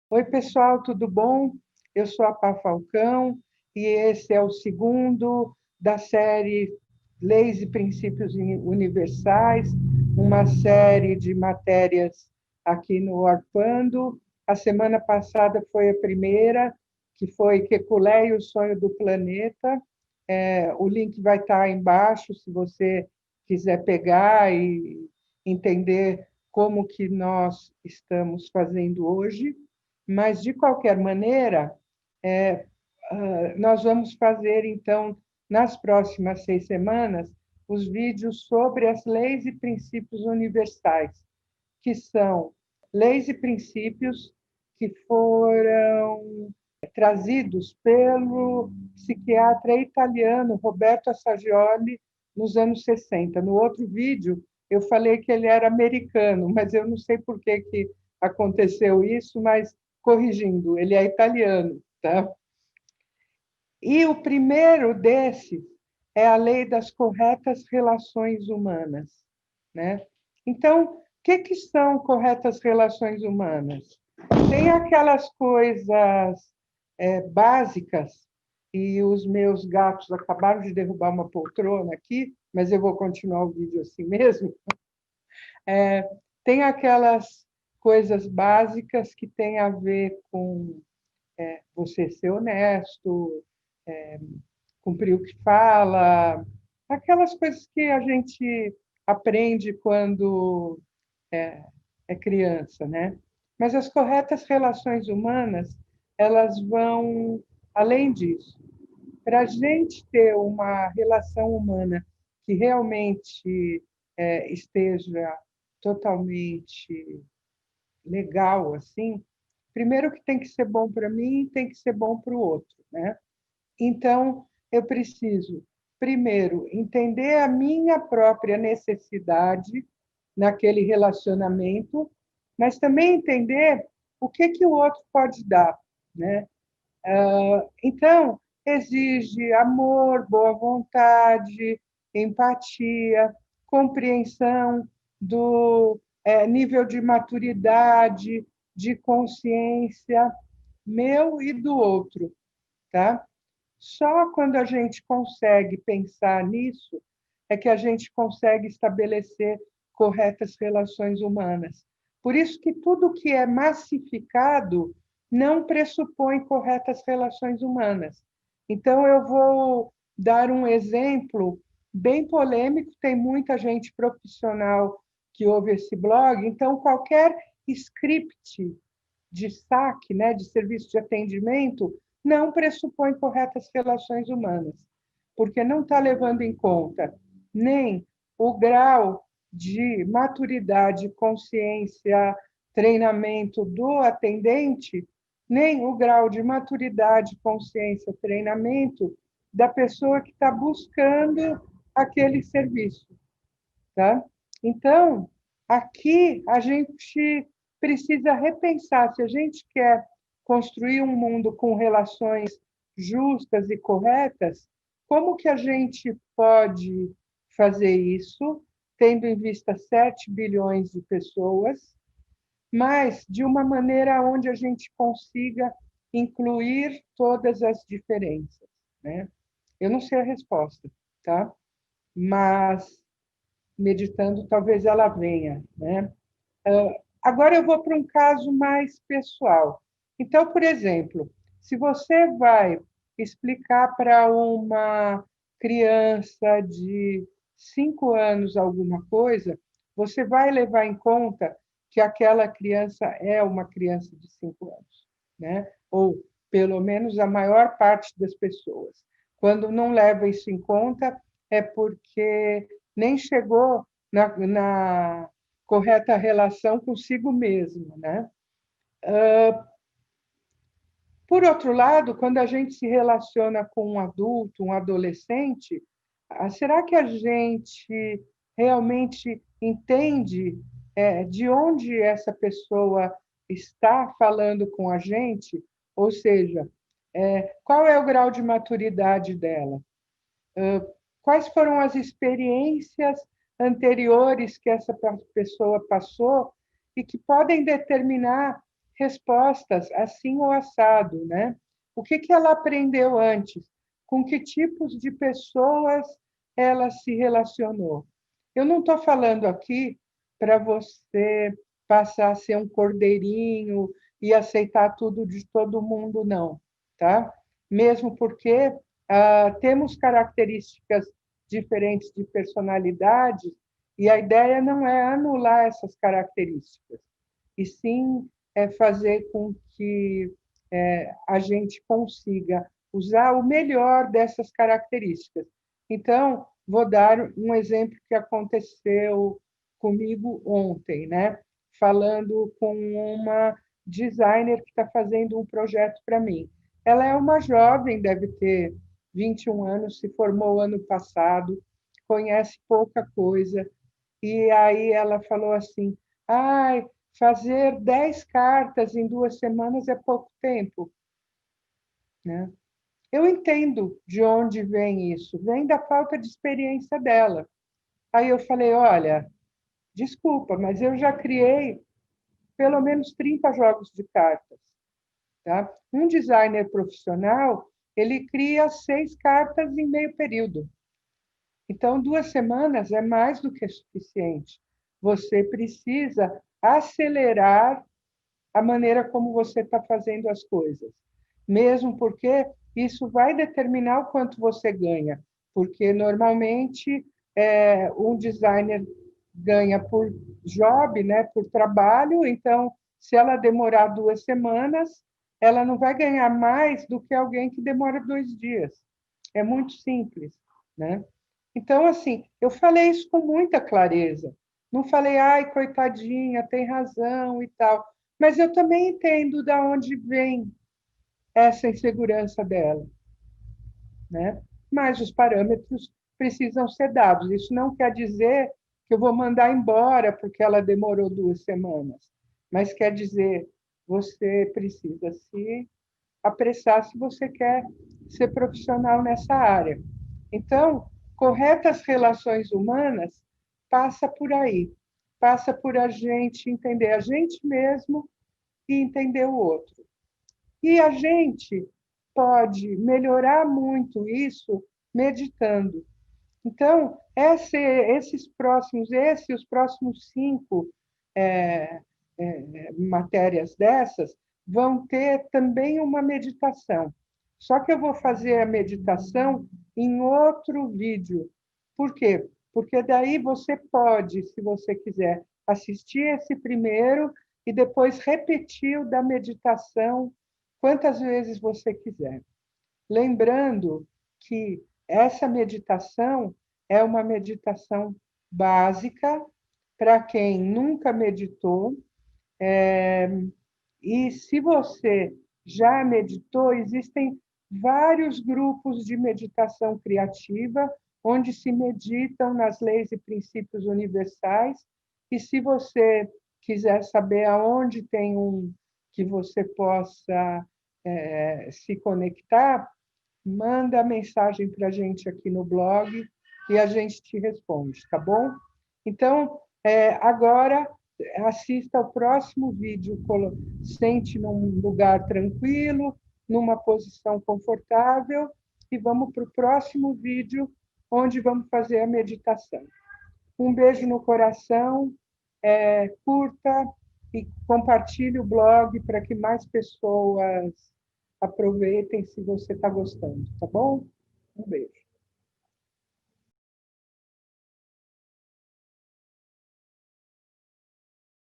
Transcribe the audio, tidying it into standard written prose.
Oi, pessoal, tudo bom? Eu sou a Pá Falcão e esse é o segundo da série Leis e Princípios Universais, uma série de matérias aqui no Arpando. A semana passada foi a primeira, que foi Kekulé e o Sonho do Planeta. O link vai estar embaixo, se você quiser pegar e entender como que nós estamos fazendo hoje. Mas, de qualquer maneira, nós vamos fazer, então, nas próximas 6 semanas, os vídeos sobre as leis e princípios universais, que são leis e princípios que foram trazidos pelo psiquiatra italiano Roberto Assagioli nos anos 60. No outro vídeo, eu falei que ele era americano, mas eu não sei por que aconteceu isso, mas corrigindo, ele é italiano, tá? E o primeiro desses é a lei das corretas relações humanas, né? Então, o que são corretas relações humanas? Tem aquelas coisas básicas, e os meus gatos acabaram de derrubar uma poltrona aqui, mas eu vou continuar o vídeo assim mesmo. Tem aquelas coisas básicas que têm a ver com você ser honesto, cumprir o que fala, aquelas coisas que a gente aprende quando é criança, né? Mas as corretas relações humanas, elas vão além disso. Para a gente ter uma relação humana que realmente esteja totalmente legal, assim, primeiro que tem que ser bom para mim, tem que ser bom para o outro, né? Então, eu preciso, primeiro, entender a minha própria necessidade naquele relacionamento, mas também entender o que o outro pode dar, né? Então, exige amor, boa vontade, empatia, compreensão do nível de maturidade, de consciência meu e do outro, tá? Só quando a gente consegue pensar nisso é que a gente consegue estabelecer corretas relações humanas. Por isso que tudo que é massificado não pressupõe corretas relações humanas. Então, eu vou dar um exemplo bem polêmico, tem muita gente profissional que ouve esse blog, então qualquer script de saque, né, de serviço de atendimento, não pressupõe corretas relações humanas, porque não está levando em conta nem o grau de maturidade, consciência, treinamento do atendente, nem o grau de maturidade, consciência, treinamento da pessoa que está buscando aquele serviço, tá? Então, aqui a gente precisa repensar se a gente quer construir um mundo com relações justas e corretas, como que a gente pode fazer isso, tendo em vista 7 bilhões de pessoas, mas de uma maneira onde a gente consiga incluir todas as diferenças, né? Eu não sei a resposta, tá? Mas meditando, talvez ela venha, né? Agora eu vou para um caso mais pessoal. Então, por exemplo, se você vai explicar para uma criança de 5 anos alguma coisa, você vai levar em conta que aquela criança é uma criança de 5 anos, né? Ou pelo menos a maior parte das pessoas. Quando não leva isso em conta, é porque nem chegou na correta relação consigo mesmo, né? Por outro lado, quando a gente se relaciona com um adulto, um adolescente, será que a gente realmente entende de onde essa pessoa está falando com a gente? Ou seja, qual é o grau de maturidade dela? Quais foram as experiências anteriores que essa pessoa passou e que podem determinar respostas assim ou assado, né? O que que ela aprendeu antes? Com que tipos de pessoas ela se relacionou? Eu não estou falando aqui para você passar a ser um cordeirinho e aceitar tudo de todo mundo, não, tá? Mesmo porque temos características diferentes de personalidade e a ideia não é anular essas características, e sim fazer com que a gente consiga usar o melhor dessas características. Então, vou dar um exemplo que aconteceu comigo ontem, né? Falando com uma designer que está fazendo um projeto para mim. Ela é uma jovem, deve ter 21 anos, se formou ano passado, conhece pouca coisa. E aí ela falou assim: ai, fazer 10 cartas em 2 semanas é pouco tempo, né? Eu entendo de onde vem isso, vem da falta de experiência dela. Aí eu falei: olha, desculpa, mas eu já criei pelo menos 30 jogos de cartas, tá? Um designer profissional, ele cria 6 cartas em meio período. Então, 2 semanas é mais do que suficiente. Você precisa acelerar a maneira como você está fazendo as coisas, mesmo porque isso vai determinar o quanto você ganha, porque normalmente um designer ganha por job, né, por trabalho, então se ela demorar 2 semanas, ela não vai ganhar mais do que alguém que demora 2 dias. É muito simples, né? Então, assim, eu falei isso com muita clareza. Não falei, ai, coitadinha, tem razão e tal. Mas eu também entendo de onde vem essa insegurança dela, né? Mas os parâmetros precisam ser dados. Isso não quer dizer que eu vou mandar embora porque ela demorou 2 semanas, mas quer dizer você precisa se apressar se você quer ser profissional nessa área. Então, corretas relações humanas passa por aí, passa por a gente entender a gente mesmo e entender o outro. E a gente pode melhorar muito isso meditando. Então, os próximos 5 é, matérias dessas vão ter também uma meditação. Só que eu vou fazer a meditação em outro vídeo. Por quê? Porque daí você pode, se você quiser, assistir esse primeiro e depois repetir o da meditação quantas vezes você quiser. Lembrando que essa meditação é uma meditação básica para quem nunca meditou. E se você já meditou, existem vários grupos de meditação criativa, onde se meditam nas leis e princípios universais. E se você quiser saber aonde tem um que você possa se conectar, manda mensagem para a gente aqui no blog e a gente te responde, tá bom? Então, agora assista ao próximo vídeo, sente num lugar tranquilo, numa posição confortável, e vamos para o próximo vídeo, onde vamos fazer a meditação. Um beijo no coração, curta e compartilhe o blog para que mais pessoas aproveitem se você está gostando, tá bom? Um beijo.